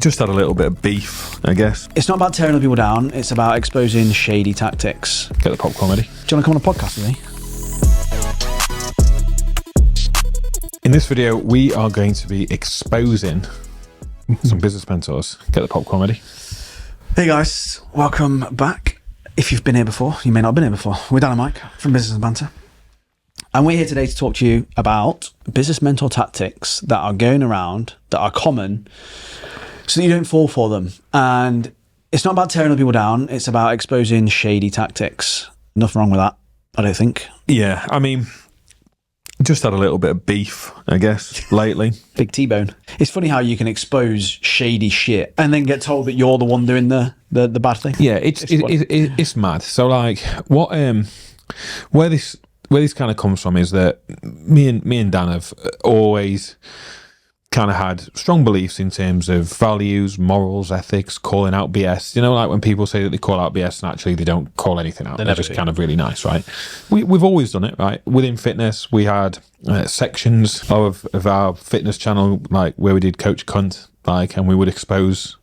Just had a little bit of beef, I guess. It's not about tearing other people down, it's about exposing shady tactics. Get the popcorn ready. Do you want to come on a podcast with me? In this video, we are going to be exposing some business mentors. Get the popcorn ready. Hey guys, welcome back. If you've been here before, you may not have been here before. We're Dan and Mike from Business and Banter. And we're here today to talk to you about business mentor tactics that are going around, that are common, so that you don't fall for them. And it's not about tearing other people down, it's about exposing shady tactics. Nothing wrong with that, I don't think. Yeah, I mean, just had a little bit of beef, I guess, lately. Big T-bone. It's funny how you can expose shady shit and then get told that you're the one doing the bad thing. Yeah, it's mad. So like, what where this kind of comes from is that me and Dan have always kind of had strong beliefs in terms of values, morals, ethics, calling out BS. You know, like when people say that they call out BS and actually they don't call anything out. They're just kind of really nice, right? We've always done it, right? Within fitness, we had sections of our fitness channel, like where we did Coach Cunt, like, and we would expose,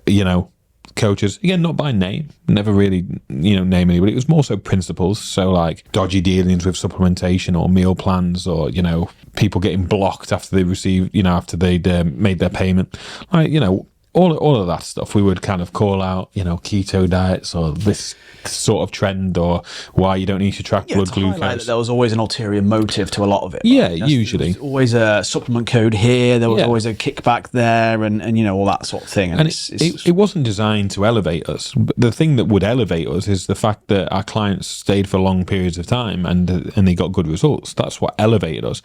you know, coaches, again, not by name, never really, you know, name anybody. It was more so principles. So like dodgy dealings with supplementation or meal plans, or, you know, people getting blocked after they received, you know, after they'd made their payment. Like, you know, all of that stuff we would kind of call out, you know, keto diets or this sort of trend, or why you don't need to track blood glucose. That there was always an ulterior motive to a lot of it. Yeah, usually. There was always a supplement code here, there was always a kickback there, and you know, all that sort of thing. And it wasn't designed to elevate us. The thing that would elevate us is the fact that our clients stayed for long periods of time and they got good results. That's what elevated us.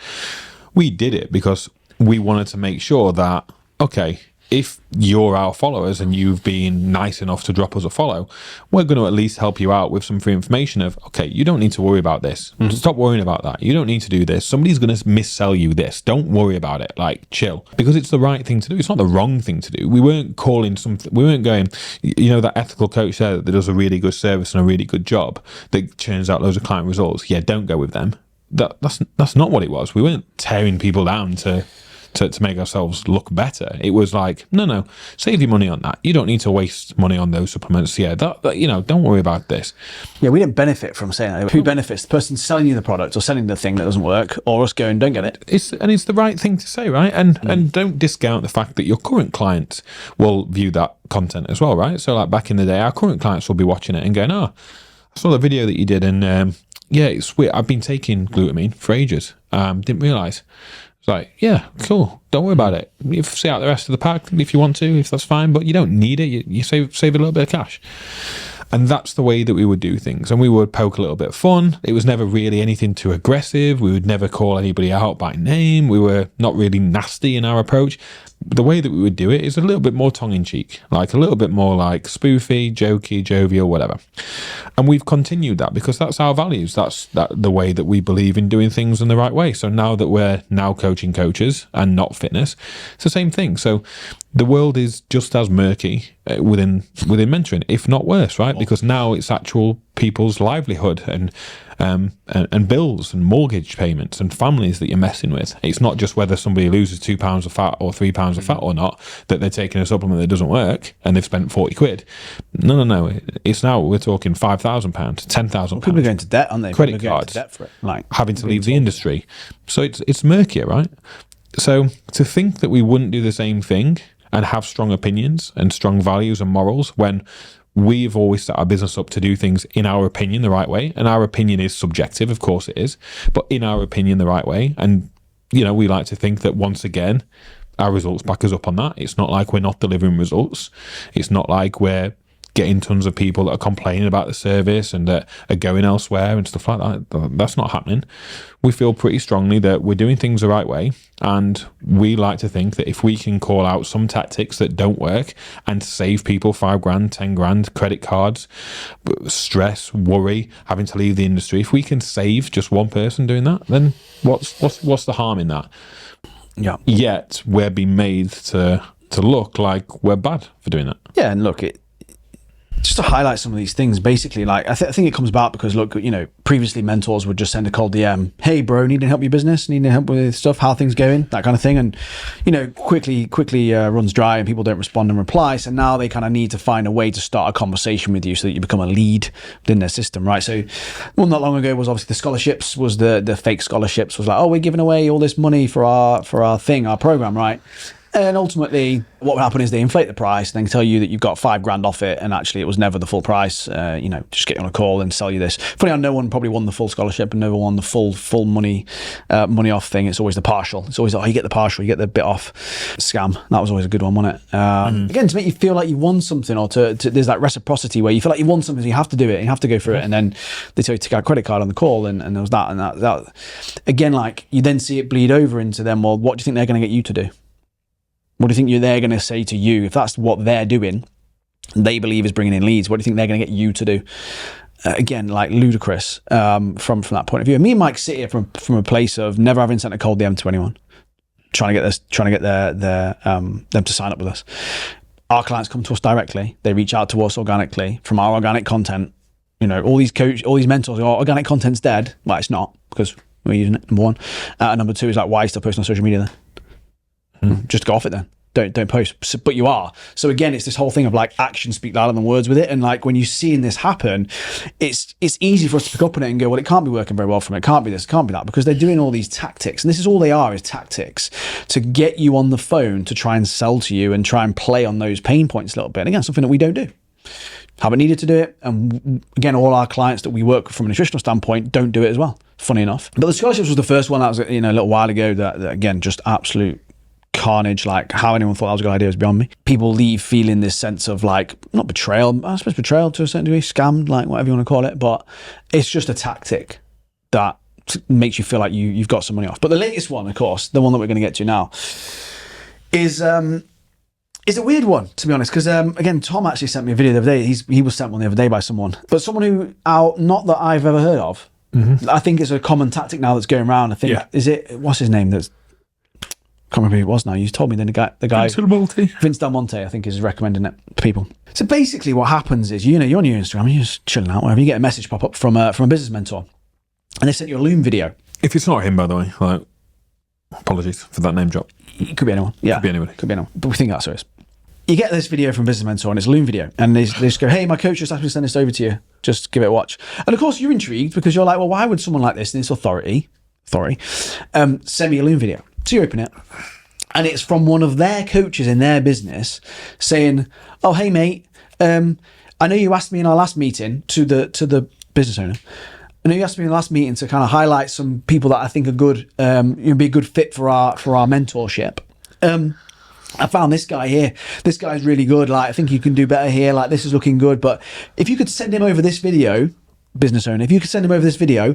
We did it because we wanted to make sure that, okay, if you're our followers and you've been nice enough to drop us a follow, we're going to at least help you out with some free information of, okay, you don't need to worry about this. Stop worrying about that. You don't need to do this. Somebody's going to missell you this. Don't worry about it. Like, chill. Because it's the right thing to do. It's not the wrong thing to do. We weren't calling something, we weren't going, you know, that ethical coach there that does a really good service and a really good job that churns out loads of client results. Yeah, don't go with them. That's not what it was. We weren't tearing people down to make ourselves look better. It was like, no, save your money on that. You don't need to waste money on those supplements. Yeah, that you know, don't worry about this. Yeah, we didn't benefit from saying that. Who benefits? The person selling you the product or selling the thing that doesn't work, or us going, don't get it. It's the right thing to say, right? And don't discount the fact that your current clients will view that content as well, right? So like back in the day, our current clients will be watching it and going, oh, I saw the video that you did, and yeah, it's weird. I've been taking glutamine for ages. Didn't realise. It's like, yeah, cool. Don't worry about it. You see out the rest of the pack if you want to, if that's fine, but you don't need it. You save a little bit of cash. And that's the way that we would do things. And we would poke a little bit of fun. It was never really anything too aggressive. We would never call anybody out by name. We were not really nasty in our approach. The way that we would do it is a little bit more tongue-in-cheek, like a little bit more like spoofy, jokey, jovial, whatever. And we've continued that because that's our values. That's the way that we believe in doing things in the right way. So now that we're now coaching coaches and not fitness, it's the same thing. So the world is just as murky within mentoring, if not worse, right? Because now it's actual people's livelihood and bills and mortgage payments and families that you're messing with. It's not just whether somebody loses 2 pounds of fat or 3 pounds of fat or not, that they're taking a supplement that doesn't work and they've spent 40 quid. No. It's now we're talking £5,000, £10,000. People are going to debt, aren't they? Credit cards, debt for it. Like having to leave the industry. So it's murkier, right? So to think that we wouldn't do the same thing and have strong opinions and strong values and morals when we've always set our business up to do things in our opinion the right way, and our opinion is subjective, of course it is, but in our opinion the right way. And you know, we like to think that once again our results back us up on that. It's not like we're not delivering results. It's not like we're getting tons of people that are complaining about the service and that are going elsewhere and stuff like that. That's not happening. We feel pretty strongly that we're doing things the right way, and we like to think that if we can call out some tactics that don't work and save people 5 grand, 10 grand, credit cards, stress, worry, having to leave the industry, if we can save just one person doing that, then what's the harm in that? Yeah. Yet we're being made to look like we're bad for doing that. Yeah, and look, just to highlight some of these things, basically, like I think it comes about because, look, previously mentors would just send a cold DM, hey bro, need any help with your business, need any help with stuff, how are things going, that kind of thing, and quickly runs dry and people don't respond and reply. So now they kind of need to find a way to start a conversation with you so that you become a lead within their system, right? So not long ago was obviously the scholarships, was the fake scholarships, was like, oh, we're giving away all this money for our program, right? And ultimately, what would happen is they inflate the price and then tell you that you've got $5,000 off it, and actually it was never the full price. Just get you on a call and sell you this. Funny how no one probably won the full scholarship and never won the full money off thing. It's always the partial. It's always you get the partial, you get the bit off scam. That was always a good one, wasn't it? Again, to make you feel like you won something, or to there's that reciprocity where you feel like you won something, so you have to do it, and you have to go through it, and then they tell you to take out a credit card on the call, and there was that and that. Again, like you then see it bleed over into them. Well, what do you think they're going to get you to do? What do you think they're going to say to you? If that's what they're doing, they believe is bringing in leads, what do you think they're going to get you to do? Again, like ludicrous from that point of view. And me and Mike sit here from a place of never having sent a cold DM to anyone, trying to get them to sign up with us. Our clients come to us directly. They reach out to us organically from our organic content. All these mentors go, organic content's dead. Well, it's not, because we're using it, number one. Number two is like, why are you still posting on social media then? Just go off it then. Don't post. But you are. So again, it's this whole thing of like actions speak louder than words with it. And like when you're seeing this happen, it's easy for us to pick up on it and go, well, it can't be working very well for them. It can't be this, it can't be that, because they're doing all these tactics. And this is all they are, is tactics to get you on the phone to try and sell to you and try and play on those pain points a little bit. And again, something that we don't do. Haven't needed to do it. And again, all our clients that we work with from a nutritional standpoint don't do it as well, funny enough. But the scholarships was the first one that was, a little while ago that again, just absolute carnage. Like how anyone thought that was a good idea is beyond me. People leave feeling this sense of like, not betrayal, I suppose betrayal to a certain degree, scammed, like whatever you want to call it, but it's just a tactic that makes you feel like you've got some money off. But the latest one, of course, the one that we're going to get to now, is a weird one, to be honest, because again, Tom actually sent me a video the other day. He was sent one the other day by someone, but someone who not that I've ever heard of. I think it's a common tactic now that's going around. I think is it, what's his name? Can't remember who it was now. You told me then the guy Vince Del Monte, I think, is recommending it to people. So basically what happens is, you're on your Instagram, you're just chilling out, whatever, you get a message pop up from a business mentor, and they sent you a Loom video. If it's not him, by the way, like, apologies for that name drop. It could be anyone. Yeah. Could be anybody. Could be anyone. But we think that's who it is. You get this video from Business Mentor, and it's a Loom video, and they just go, hey, my coach just asked me to send this over to you. Just give it a watch. And of course you're intrigued, because you're like, well, why would someone like this in this authority, send me a Loom video? So you open it, and it's from one of their coaches in their business saying, oh, hey, mate, I know you asked me in our last meeting, to the business owner, I know you asked me in the last meeting to kind of highlight some people that I think are good, you'd be a good fit for our mentorship. I found this guy here. This guy's really good. Like, I think you can do better here. Like, this is looking good. But if you could send him over this video, business owner, if you could send him over this video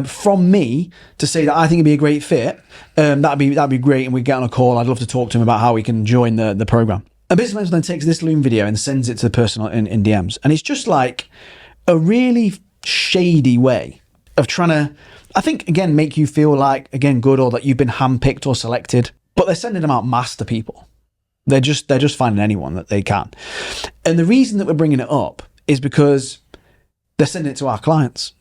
from me to say that I think it'd be a great fit, that'd be great, and we'd get on a call. I'd love to talk to him about how we can join the program. A business manager then takes this Loom video and sends it to the person in DMs, and it's just like a really shady way of trying to, I think, again, make you feel like, again, good, or that you've been handpicked or selected. But they're sending them out mass to people. They're just finding anyone that they can. And the reason that we're bringing it up is because they're sending it to our clients.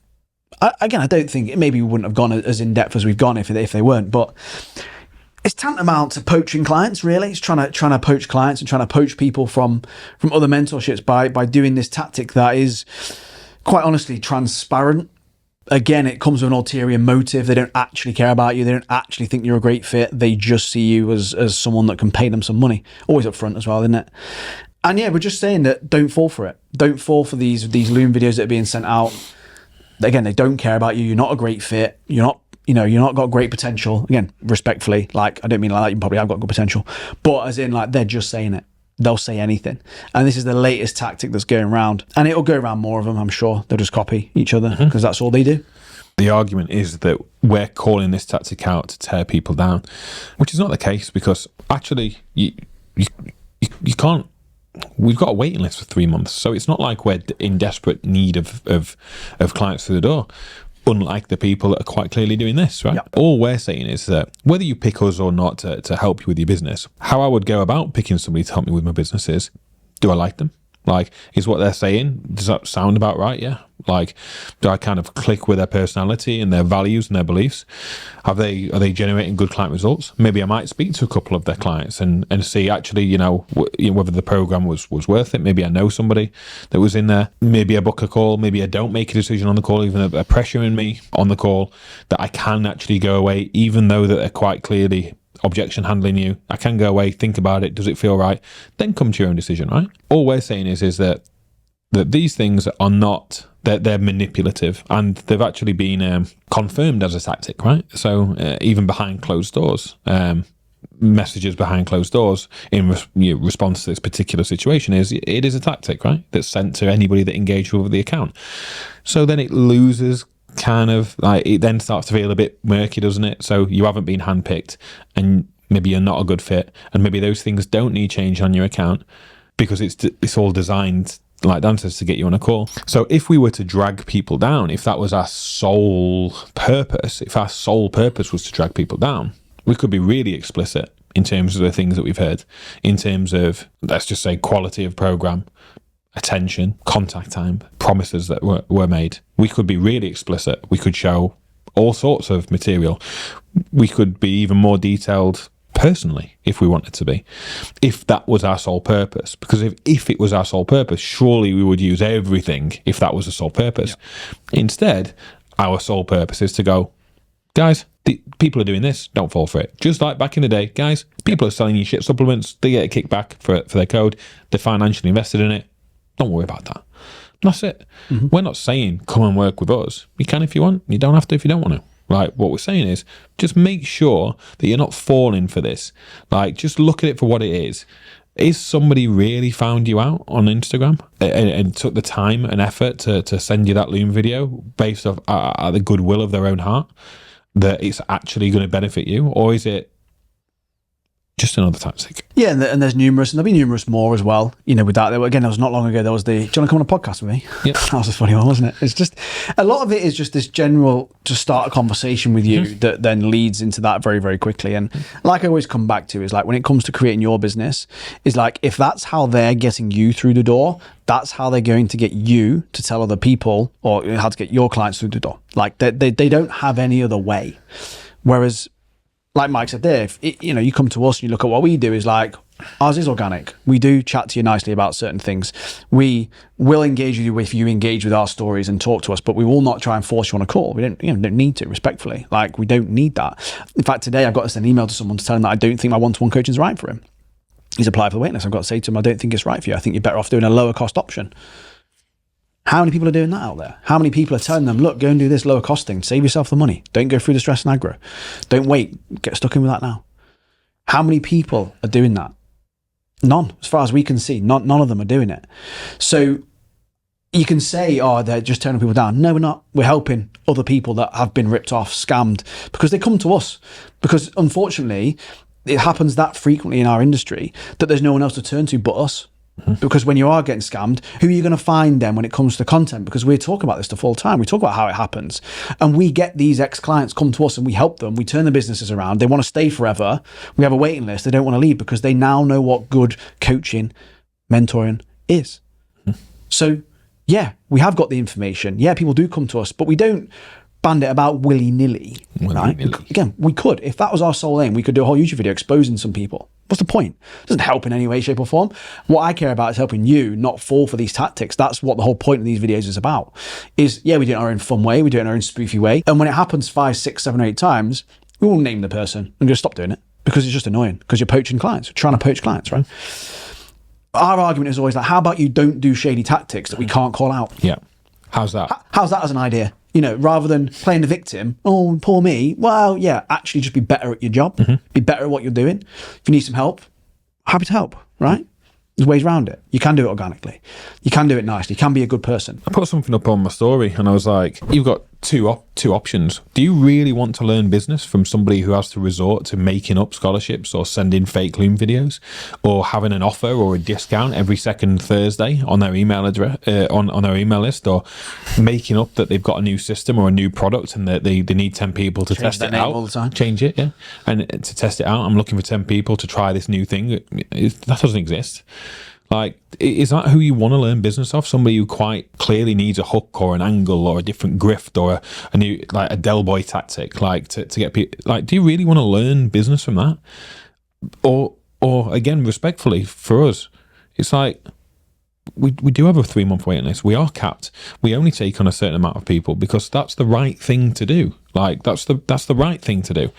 I don't think, maybe we wouldn't have gone as in depth as we've gone if they weren't, but it's tantamount to poaching clients, really. It's trying to poach clients and trying to poach people from other mentorships by doing this tactic that is, quite honestly, transparent. Again, it comes with an ulterior motive. They don't actually care about you. They don't actually think you're a great fit. They just see you as someone that can pay them some money. Always up front as well, isn't it? And yeah, we're just saying that don't fall for it. Don't fall for these Loom videos that are being sent out. Again, they don't care about you. You're not a great fit. You're not got great potential. Again, respectfully, like, I don't mean like that. You probably have got good potential, but as in, like, they're just saying it. They'll say anything. And this is the latest tactic that's going around. And it'll go around more of them, I'm sure. They'll just copy each other because that's all they do. The argument is that we're calling this tactic out to tear people down, which is not the case, because actually you can't. We've got a waiting list for 3 months. So it's not like we're in desperate need of clients through the door. Unlike the people that are quite clearly doing this, right? Yep. All we're saying is that whether you pick us or not to help you with your business, how I would go about picking somebody to help me with my business is, do I like them? Like, is what they're saying, does that sound about right? Yeah. Like, do I kind of click with their personality and their values and their beliefs? Are they generating good client results? Maybe I might speak to a couple of their clients and see actually, whether the program was worth it. Maybe I know somebody that was in there. Maybe I book a call. Maybe I don't make a decision on the call, even though they're pressuring me on the call, that I can actually go away, even though that they're quite clearly objection handling you. I can go away, think about it. Does it feel right? Then come to your own decision, right? All we're saying is that these things are not, they're manipulative, and they've actually been confirmed as a tactic, right? So even behind closed doors, messages behind closed doors in response to this particular situation it is a tactic, right? That's sent to anybody that engaged with the account. So then it loses kind of, like, it then starts to feel a bit murky, doesn't it? So you haven't been handpicked, and maybe you're not a good fit, and maybe those things don't need change on your account because it's all designed, like Dan says, to get you on a call. So if we were to drag people down, if that was our sole purpose, if our sole purpose was to drag people down, we could be really explicit in terms of the things that we've heard, in terms of, let's just say, quality of program, attention, contact time, promises that were made. We could be really explicit. We could show all sorts of material. We could be even more detailed personally if we wanted to be, if that was our sole purpose. Because if it was our sole purpose, surely we would use everything if that was the sole purpose. Yeah. Instead, our sole purpose is to go, guys, people are doing this, don't fall for it. Just like back in the day, guys, people are selling you shit supplements, they get a kickback for their code, they're financially invested in it. Don't worry about that. That's it. Mm-hmm. We're not saying come and work with us. You can if you want. You don't have to if you don't want to. Like, what we're saying is just make sure that you're not falling for this. Like, just look at it for what it is. Is somebody really found you out on Instagram and took the time and effort to send you that Loom video based off the goodwill of their own heart, that it's actually going to benefit you? Or is it just another tactic? Yeah, and there's numerous, and there'll be numerous more as well. With that, again, that was not long ago. There was the, do you want to come on a podcast with me? Yep. That was a funny one, wasn't it? It's just, a lot of it is just this general, to start a conversation with you that then leads into that very, very quickly. And like I always come back to is, like, when it comes to creating your business, is like, if that's how they're getting you through the door, that's how they're going to get you to tell other people, or how to get your clients through the door. Like, they don't have any other way. Whereas, like Mike said there, if you come to us and you look at what we do, is like, ours is organic. We do chat to you nicely about certain things. We will engage with you if you engage with our stories and talk to us, but we will not try and force you on a call. We don't need to, respectfully. Like, we don't need that. In fact, today I've got to send an email to someone to tell him that I don't think my one-to-one coaching is right for him. He's applied for the waiting list. I've got to say to him, I don't think it's right for you. I think you're better off doing a lower cost option. How many people are doing that out there? How many people are telling them, look, go and do this lower cost thing, save yourself the money, don't go through the stress and aggro, don't wait, get stuck in with that now? How many people are doing that? None, as far as we can see. None of them are doing it. So you can say, oh, they're just turning people down. No, we're not. We're helping other people that have been ripped off, scammed, because they come to us. Because unfortunately, it happens that frequently in our industry that there's no one else to turn to but us. Because when you are getting scammed, who are you going to find then when it comes to content? Because we talk about this stuff all the time. We talk about how it happens. And we get these ex-clients come to us and we help them. We turn the businesses around. They want to stay forever. We have a waiting list. They don't want to leave because they now know what good coaching, mentoring is. So, yeah, we have got the information. Yeah, people do come to us, but we don't band it about willy-nilly. Right? Again, we could. If that was our sole aim, we could do a whole YouTube video exposing some people. What's the point? It doesn't help in any way, shape or form. What I care about is helping you not fall for these tactics. That's what the whole point of these videos is about. Is, yeah, we do it in our own fun way. We do it in our own spoofy way. And when it happens 5, 6, 7, 8 times, we will name the person and just stop doing it because it's just annoying, because you're poaching clients. You're trying to poach clients, right? Our argument is always like, how about you don't do shady tactics that we can't call out? Yeah. How's that? How's that as an idea? Rather than playing the victim, oh, poor me. Well, yeah, actually just be better at your job. Be better at what you're doing. If you need some help, happy to help, right? There's ways around it. You can do it organically. You can do it nicely. You can be a good person. I put something up on my story and I was like, you've got two options. Do you really want to learn business from somebody who has to resort to making up scholarships or sending fake Loom videos or having an offer or a discount every second Thursday on their email address, on their email list, or making up that they've got a new system or a new product and that they need 10 people to test it out? All the time. Change it, yeah. And to test it out, I'm looking for 10 people to try this new thing. That doesn't exist. Like, is that who you want to learn business off? Somebody who quite clearly needs a hook or an angle or a different grift or a new, like a Del Boy tactic, like to get people, like, do you really want to learn business from that? Or again, respectfully for us, it's like, we do have a 3-month waiting list. We are capped. We only take on a certain amount of people because that's the right thing to do. Like, that's the right thing to do.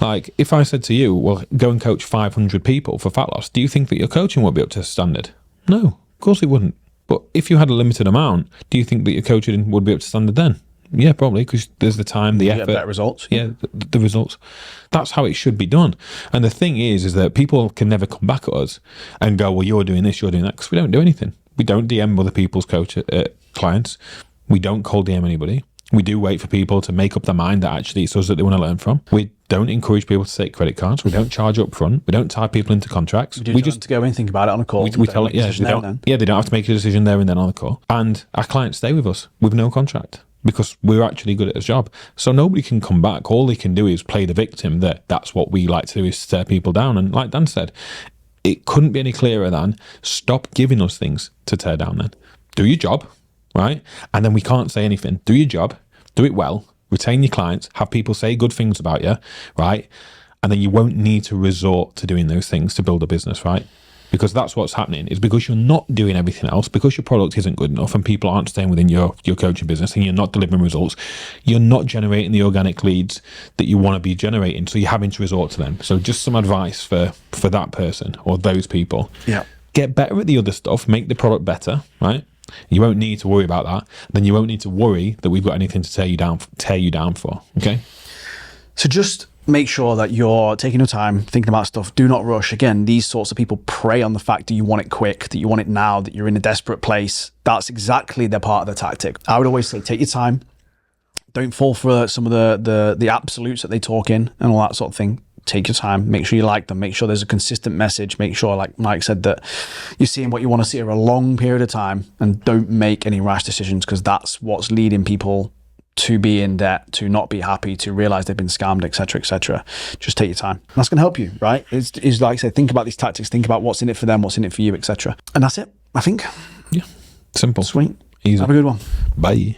Like, if I said to you, well, go and coach 500 people for fat loss, do you think that your coaching would be up to standard? No, of course it wouldn't. But if you had a limited amount, do you think that your coaching would be up to standard then? Yeah, probably, because there's the time, the effort. Get better results. Yeah, the results. That's how it should be done. And the thing is that people can never come back at us and go, well, you're doing this, you're doing that, because we don't do anything. We don't DM other people's clients. We don't cold DM anybody. We do wait for people to make up their mind that actually it's us that they want to learn from. We don't encourage people to take credit cards. We don't charge up front. We don't tie people into contracts. We just to go in and think about it on a call. We tell it, they don't have to make a decision there and then on the call. And our clients stay with us with no contract because we're actually good at this job. So nobody can come back. All they can do is play the victim that that's what we like to do, is stare people down. And like Dan said, it couldn't be any clearer than stop giving us things to tear down then. Do your job, right? And then we can't say anything. Do your job, do it well, retain your clients, have people say good things about you, right? And then you won't need to resort to doing those things to build a business, right? Because that's what's happening, is because you're not doing everything else, because your product isn't good enough and people aren't staying within your coaching business and you're not delivering results, you're not generating the organic leads that you want to be generating, so you're having to resort to them. So just some advice for that person or those people. Yeah. Get better at the other stuff, make the product better, right? You won't need to worry about that. Then you won't need to worry that we've got anything to tear you down for, okay? So just make sure that you're taking your time, thinking about stuff. Do not rush. Again, these sorts of people prey on the fact that you want it quick, that you want it now, that you're in a desperate place. That's exactly their part of the tactic. I would always say, take your time. Don't fall for some of the absolutes that they talk in and all that sort of thing. Take your time. Make sure you like them. Make sure there's a consistent message. Make sure, like Mike said, that you're seeing what you want to see over a long period of time, and don't make any rash decisions, because that's what's leading people to be in debt, to not be happy, to realize they've been scammed, etc., etc. Just take your time. And that's going to help you, right? It's like I say, think about these tactics, think about what's in it for them, what's in it for you, etc. And that's it, I think. Yeah, simple, sweet, easy. Have a good one. Bye.